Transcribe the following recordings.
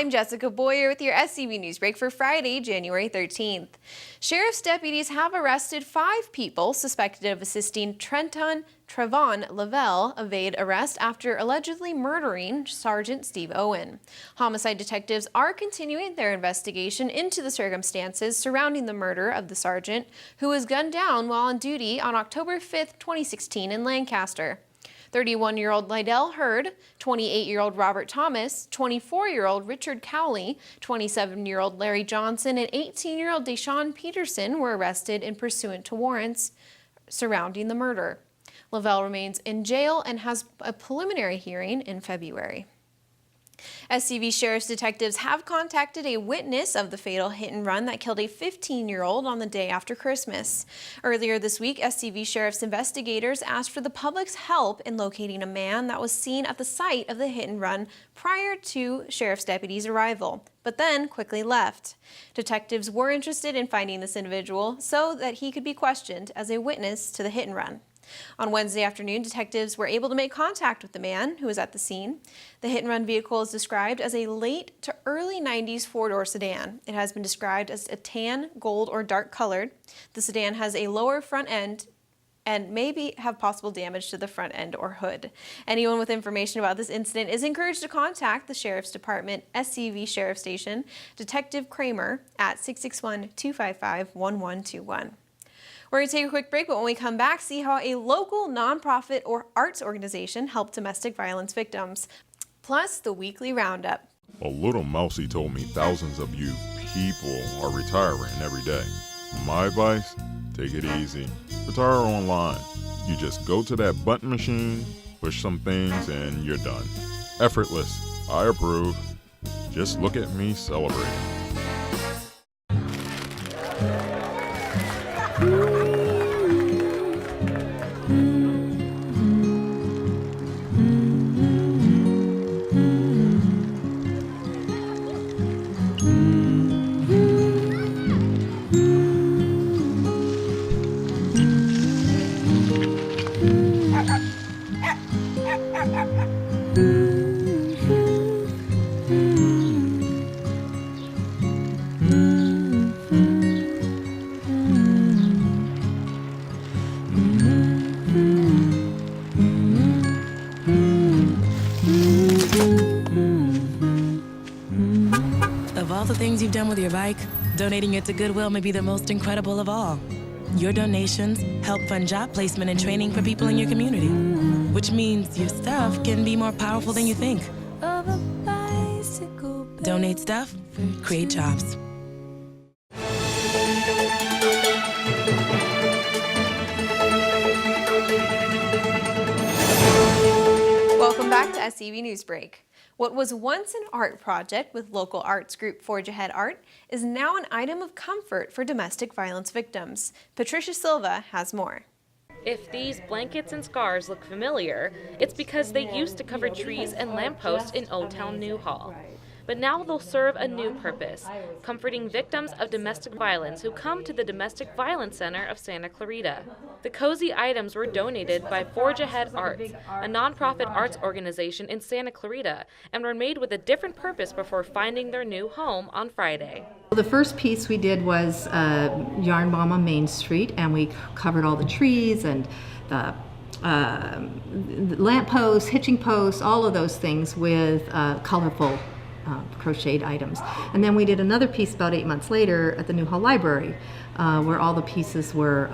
I'm Jessica Boyer with your SCV Newsbreak for Friday, January 13th. Sheriff's deputies have arrested 5 people suspected of assisting Trevon Lavelle evade arrest after allegedly murdering Sergeant Steve Owen. Homicide detectives are continuing their investigation into the circumstances surrounding the murder of the sergeant, who was gunned down while on duty on October 5, 2016 in Lancaster. 31-year-old Lydell Hurd, 28-year-old Robert Thomas, 24-year-old Richard Cowley, 27-year-old Larry Johnson, and 18-year-old Deshaun Peterson were arrested in pursuant to warrants surrounding the murder. Lavelle remains in jail and has a preliminary hearing in February. SCV Sheriff's detectives have contacted a witness of the fatal hit-and-run that killed a 15-year-old on the day after Christmas. Earlier this week, SCV Sheriff's investigators asked for the public's help in locating a man that was seen at the site of the hit-and-run prior to Sheriff's deputies' arrival, but then quickly left. Detectives were interested in finding this individual so that he could be questioned as a witness to the hit-and-run. On Wednesday afternoon, detectives were able to make contact with the man who was at the scene. The hit-and-run vehicle is described as a late to early 90s four-door sedan. It has been described as a tan, gold, or dark colored. The sedan has a lower front end and maybe have possible damage to the front end or hood. Anyone with information about this incident is encouraged to contact the Sheriff's Department SCV Sheriff Station, Detective Kramer at 661-255-1121. We're going to take a quick break, but when we come back, see how a local nonprofit or arts organization helped domestic violence victims. Plus, the weekly roundup. A little mousey told me thousands of you people are retiring every day. My advice, take it easy. Retire online. You just go to that button machine, push some things, and you're done. Effortless. I approve. Just look at me celebrating. Of all the things you've done with your bike, donating it to Goodwill may be the most incredible of all. Your donations help fund job placement and training for people in your community, which means your stuff can be more powerful than you think. Donate stuff, create jobs. Welcome back to SCV Newsbreak. What was once an art project with local arts group Forge Ahead Art is now an item of comfort for domestic violence victims. Patricia Silva has more. If these blankets and scarves look familiar, it's because they used to cover trees and lampposts in Old Town Newhall. But now they'll serve a new purpose, comforting victims of domestic violence who come to the Domestic Violence Center of Santa Clarita. The cozy items were donated by Forge Ahead Arts, a nonprofit arts organization in Santa Clarita, and were made with a different purpose before finding their new home on Friday. The first piece we did was Yarn Bomb on Main Street, and we covered all the trees and the lamp posts, hitching posts, all of those things with colorful crocheted items. And then we did another piece about 8 months later at the Newhall Library, where all the pieces were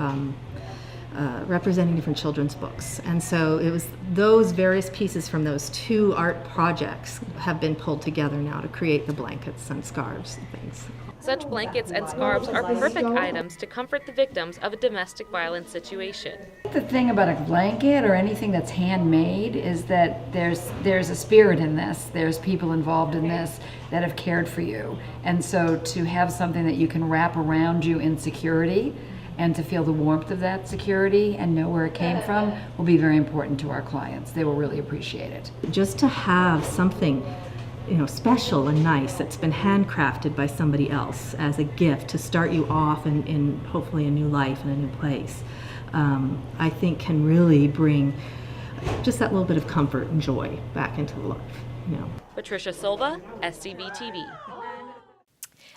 representing different children's books. And so it was those various pieces from those 2 art projects have been pulled together now to create the blankets and scarves and things. Such blankets and scarves are perfect items to comfort the victims of a domestic violence situation. The thing about a blanket or anything that's handmade is that there's a spirit in this. There's people involved in this that have cared for you. And so to have something that you can wrap around you in security and to feel the warmth of that security and know where it came from will be very important to our clients. They will really appreciate it. Just to have something special and nice that's been handcrafted by somebody else as a gift to start you off in hopefully a new life and a new place, I think can really bring just that little bit of comfort and joy back into life. Patricia Silva, SCV TV.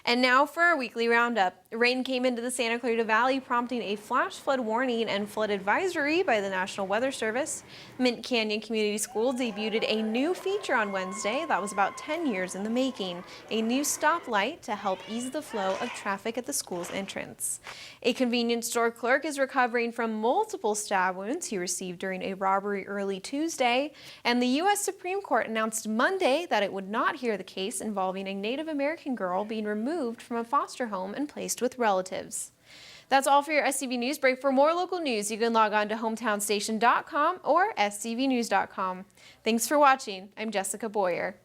And now for our weekly roundup. Rain came into the Santa Clarita Valley, prompting a flash flood warning and flood advisory by the National Weather Service. Mint Canyon Community School debuted a new feature on Wednesday that was about 10 years in the making, a new stoplight to help ease the flow of traffic at the school's entrance. A convenience store clerk is recovering from multiple stab wounds he received during a robbery early Tuesday, and the U.S. Supreme Court announced Monday that it would not hear the case involving a Native American girl being removed from a foster home and placed with relatives. That's all for your SCV Newsbreak. For more local news, you can log on to hometownstation.com or scvnews.com. Thanks for watching. I'm Jessica Boyer.